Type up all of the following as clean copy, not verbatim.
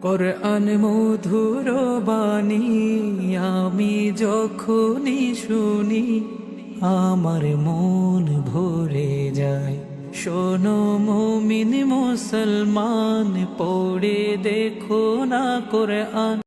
কোরআন মধুর বাণী আমি যখনই শুনি আমার মন ভরে যায়। শোনো মুমিন মুসলমান, পড়ে দেখো না কোরআন।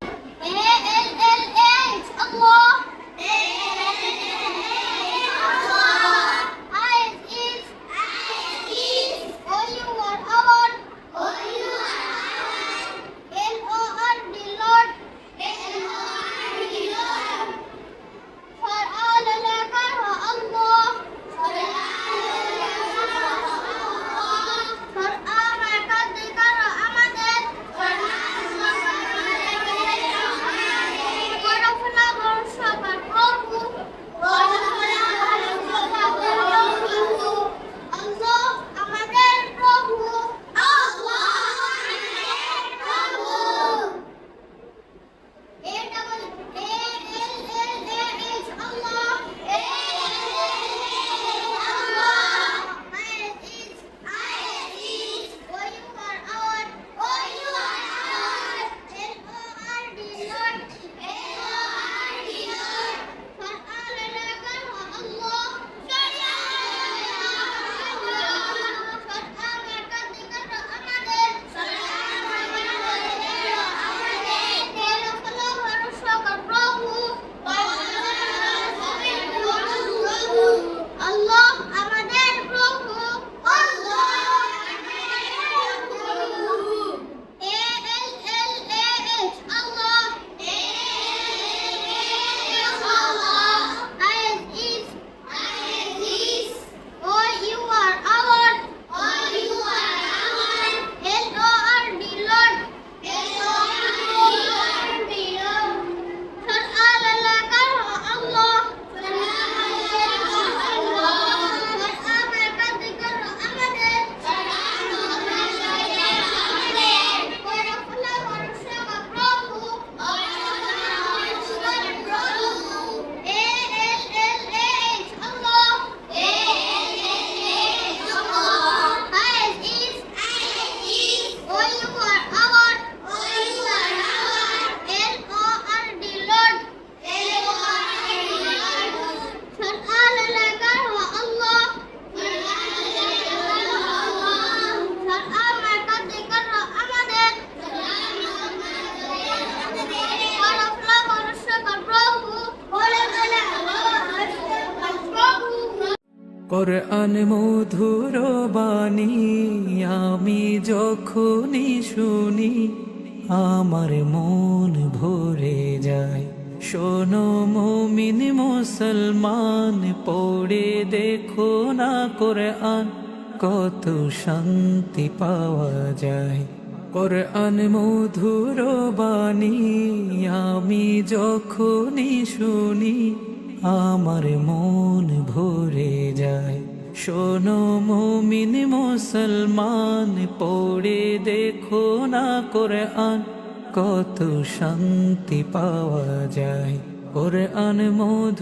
কোরআন মধুর বাণী আমি যখনই শুনি আমার মন ভরে যায়। শোনো মুমিন মুসলমান, পড়ে দেখো না কোরআন, কত শান্তি পাওয়া যায়। কোরআন মধুর বাণী আমি যখনই শুনি আমার মন ভরে যায়। শোনো মুমিন মুসলমান, পড়ে দেখো না কোরআন, কত শান্তি পাওয়া যায়। কোরআন মধুর